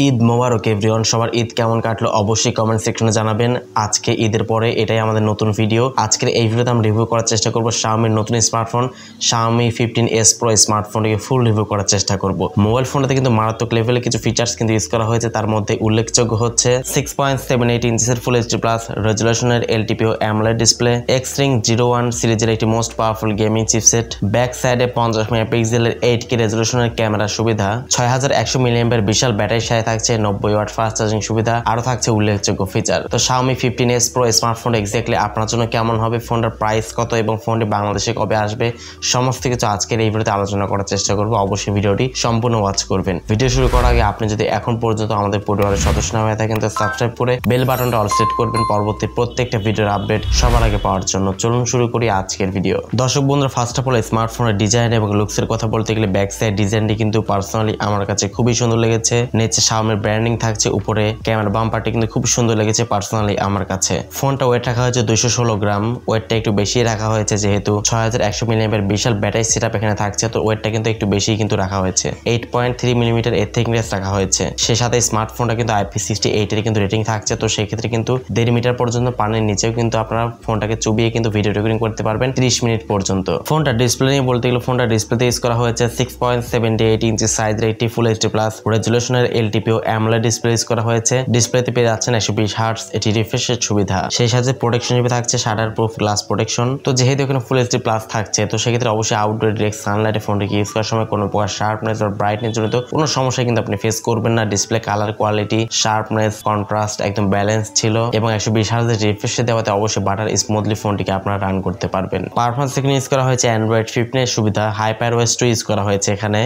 ঈদ মোবারক everyone. সবার ঈদ কেমন কাটলো অবশ্যই কমেন্ট সেকশনে জানাবেন। আজকে ঈদের পরে এটাই আমাদের নতুন ভিডিও। আজকের এই ভিডিওতে আমরা রিভিউ করার চেষ্টা করব Xiaomi নতুন স্মার্টফোন Xiaomi 15s Pro স্মার্টফোনটিকে ফুল রিভিউ করার চেষ্টা করব। মোবাইল ফোনটাতে কিন্তু মারাত্মক লেভেলে কিছু ফিচার্স কিন্তু ইউজ করা হয়েছে, তার মধ্যে উল্লেখযোগ্য হচ্ছে 6.78 ইঞ্চিসের ফুল এইচডি প্লাস রেজুলেশনের LTPO AMOLED ডিসপ্লে, Xring 01 সিরিজের একটি most powerful gaming chipset, back সাইডে 50 মেগাপিক্সেলের 8K রেজুলেশনের ক্যামেরা সুবিধা, 6100 মিলিঅ্যাম্পিয়ার বিশাল ব্যাটারি সাথে থাকছে 90 ওয়াট ফাস্ট চার্জিং সুবিধা, আরো থাকছে উল্লেখযোগ্য ফিচার। তো Xiaomi 15s Pro smartphone exactly আপনার জন্য কেমন হবে, ফোনটার প্রাইস কত এবং ফোনটি বাংলাদেশে কবে আসবে, সমস্ত কিছু আজকের এই ভিডিওতে আলোচনা করার চেষ্টা করব। অবশ্যই ভিডিওটি সম্পূর্ণ ওয়াচ করবেন। ভিডিও শুরু করার আগে আপনি যদি এখন পর্যন্ত আমাদের পরিবারের সদস্য না হয়ে থাকেন তো সাবস্ক্রাইব করে বেল বাটনটা অল সেট করবেন পরবর্তী প্রত্যেকটা ভিডিওর আপডেট সবার আগে পাওয়ার জন্য। চলুন শুরু করি আজকের ভিডিও। দর্শক বন্ধুরা, ফার্স্ট অফ অল স্মার্টফোনের ডিজাইন এবং লুকসের কথা বলতে গেলে ব্যাক সাইড ডিজাইনটি কিন্তু পার্সোনালি আমার কাছে খুবই সুন্দর লেগেছে। নিচে Xiaomi ব্র্যান্ডিং থাকছে, উপরে ক্যামেরা বাম্পারটি কিন্তু খুব সুন্দর লেগেছে পার্সোনালি আমার কাছে। ফোনটা ওয়েট রাখা হয়েছে 216 গ্রাম, ওয়েটটা একটু বেশি রাখা হয়েছে যেহেতু 6100 মিলিঅ্যাম্পিয়ার বিশাল ব্যাটারি সেটআপ এখানে থাকছে, তো ওয়েটটা কিন্তু একটু বেশি কিন্তু রাখা হয়েছে। 8.3 মিলিমিটার এর থিকনেস রাখা হয়েছে। সে সাথে স্মার্টফোনটা কিন্তু IP68 এর কিন্তু রেটিং থাকছে, তো সেই ক্ষেত্রে কিন্তু 1.5 মিটার পর্যন্ত পানির নিচেও কিন্তু আপনারা ফোনটাকে চুবিয়ে কিন্তু ভিডিও রেকর্ডিং করতে পারবেন 30 মিনিট পর্যন্ত। ফোনটা ডিসপ্লে নিয়ে বলতে গেলে ফোনটা ডিসপ্লেতে ইউজ করা হয়েছে 6.78 ইঞ্চি সাইজের একটি ফুল এইচডি প্লাস রেজুলেশনের LTPO AMOLED ডিসপ্লে ইউজ করা হয়েছে। ডিসপ্লেতে পেয়ে যাচ্ছেন 120 হার্টজ এটি রিফ্রেশের সুবিধা। সেই সাথে প্রোটেকশন হিসেবে থাকছে শাটার প্রুফ গ্লাস প্রোটেকশন। তো যেহেতু এখানে ফুল এইচডি প্লাস থাকছে, তো সেক্ষেত্রে অবশ্যই আউটডোর ডিরেক্ট সানলাইটে ফোনটিকে ইউজ করার সময় কোনো প্রকার শার্পনেস বা ব্রাইটনেস জনিত কোনো সমস্যা কিন্তু আপনি ফেস করবেন না। Display colour quality, sharpness, contrast একদম ব্যালেন্স ছিল এবং 120 হার্টজের রিফ্রেশে দেওয়াতে অবশ্যই বাটার স্মুথলি ফোনটিকে আপনারা রান করতে পারবেন। পারফরম্যান্স এখানে ইউজ করা হয়েছে Android 15 এর সুবিধা, হাইপার ওএস 2 ইউজ করা হয়েছে। এখানে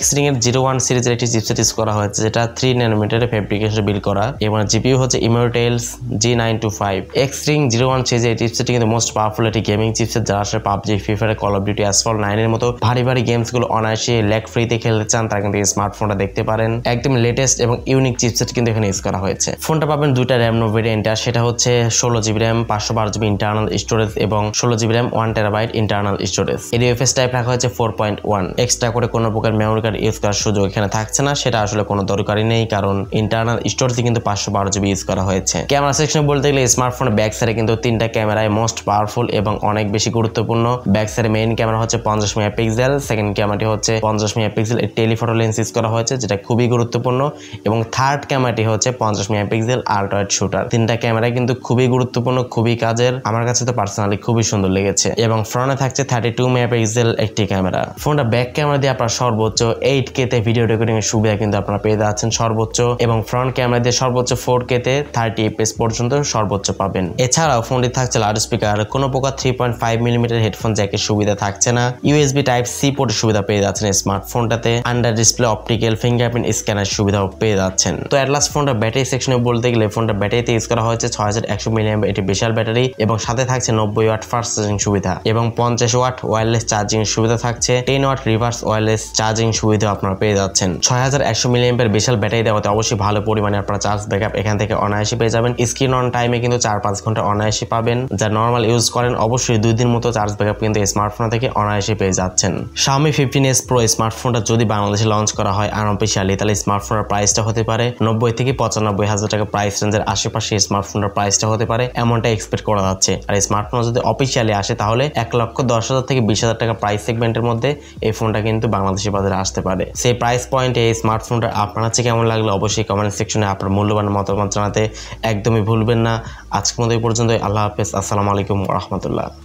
Xring এর 01 সিরিজের একটি চিপসেট ইউজ করা হয়েছে, যেটা 3 ন্যানোমিটারের ফেব্রিকেশনে বিল্ড করা এবং জিপিইউ হচ্ছে Immortals G925। Xring 01 সিরিজের এই চিপসেটটি কিন্তু মোস্ট পাওয়ারফুল একটি গেমিং চিপসেট। যারা আসলে PUBG, free fire, call of duty, asphalt 9 এর মতো ভারী গেমস গুলো অনায়াসে ল্যাগ ফ্রিতে খেলতে চান, তারা কিন্তু এই স্মার্টফোনটা দেখতে পারেন। একদম লেটেস্ট এবং ইউনিক চিপসেট কিন্তু এখানে ইউজ করা হয়েছে। ফোনটা পাবেন দুইটা র্যাম ভেরিয়েন্টে, সেটা হচ্ছে 16GB RAM 512GB internal storage এবং 16GB RAM 1TB internal storage. এর ইউএফএস টাইপ রাখা হয়েছে 4.1। এক্সট্রা করে কোনো প্রকার মেমোরি কার্ড ইউজ করার সুযোগ এখানে থাকছে না, সেটা আসলে কোনো দরকারই নেই, কারণ ইন্টারনাল স্টোরেজে কিন্তু 512GB ইউজ করা হয়েছে। ক্যামেরা সেকশনে বলতে গেলে স্মার্টফোনের ব্যাক সাইডে কিন্তু তিনটা ক্যামেরায় মোস্ট পাওয়ারফুল এবং অনেক বেশি গুরুত্বপূর্ণ। ব্যাক সাইডে মেইন ক্যামেরা হচ্ছে 50 মেগাপিক্সেল, সেকেন্ড ক্যামেরাটি হচ্ছে 50 মেগাপিক্সেল টেলিফটো লেন্স ইউজ করা হয়েছে, যেটা খুবই গুরুত্বপূর্ণ, এবং থার্ড ক্যামেরাটি হচ্ছে 50 মেগাপিক্সেল আল্ট্রা ওয়াইড শুটার। তিনটা ক্যামেরা কিন্তু খুবই গুরুত্বপূর্ণ, খুবই কাজের, আমার কাছে তো পার্সোনালি খুবই সুন্দর লেগেছে। এবং ফ্রন্টে থাকছে 32 মেগাপিক্সেল একটি ক্যামেরা। ফোনটা ব্যাক ক্যামেরা দিয়ে আপনার সর্বোচ্চ 8K তে ভিডিও রেকর্ডিং এর সুবিধা কিন্তু আপনারা পেয়ে যাচ্ছেন সর্বোচ্চ, এবং ফ্রন্ট ক্যামেরা দিয়ে সর্বোচ্চ 4K তে 30 fps পর্যন্ত সর্বোচ্চ পাবেন। এছাড়াও ফোনটি থাকছে লাউড স্পিকার, কোনো প্রকার 3.5 মিলিমিটার হেডফোন জ্যাকের সুবিধা থাকছে না। USB টাইপ সি পোর্টের সুবিধা পেয়ে যাচ্ছেন স্মার্টফোনটাতে। Under display optical fingerprint scanner সুবিধাও পেয়ে যাচ্ছেন। তো এট লাস্ট ফোনটা ব্যাটারি সেকশনে বলতে গেলে ফোনটা ব্যাটারিতে ইউজ করা হয়েছে 6100 মিলিঅ্যাম্পিয়ার এটি বিশাল ব্যাটারি, এবং সাথে থাকছে 90 ওয়াট ফাস্ট চার্জিং সুবিধা এবং 50 ওয়াট ওয়্যারলেস চার্জিং সুবিধা থাকছে। 10 ওয়াট রিভার্স ওয়্যারলেস চার্জিং সুবিধা আপনারা পেয়ে যাচ্ছেন। 6100 মিলিঅ্যাম্পিয়ার বিশাল ব্যাটারি দেওয়াতে অবশ্যই ভালো পরিমাণে আপনারা চার্জ ব্যাকআপ এখান থেকে অনায়াসে পেয়ে যাবেন। স্ক্রিন অন টাইমে কিন্তু 4-5 ঘন্টা অনায়াসে পাবেন। যা নর্মাল ইউজ করেন অবশ্যই 2 দিন মতো চার্জ ব্যাকআপ কিন্তু স্মার্টফোন থেকে অনায়াসে পেয়ে যাচ্ছেন। Xiaomi 15s Pro স্মার্টফোনটা যদি বাংলাদেশে লঞ্চ করা হয় আনঅফিশিয়ালি, তাহলে স্মার্টফোনের প্রাইসটা হতে পারে 90 থেকে 95 হাজার টাকা প্রাইস রেঞ্জের আশেপাশে স্মার্টফোনের প্রাইসটা হতে পারে, এমনটা এক্সপেক্ট করা যাচ্ছে। আর স্মার্টফোন যদি অফিশিয়ালি আসে তাহলে 1,10,000 থেকে 20,000 টাকা প্রাইস সেগমেন্টের মধ্যে এই ফোনটা কিন্তু বাংলাদেশি বাজারে আসতে পারে। সেই প্রাইস পয়েন্টে এই স্মার্টফোনটা আপনার কাছে কেমন লাগলো অবশ্যই কমেন্ট সেকশনে আপনার মূল্যবান মতামত জানাতে একদমই ভুলবেন না। আজকের মতো এই পর্যন্ত। আল্লাহ হাফেজ, আসসালামু আলাইকুম ওয়া রাহমাতুল্লাহ।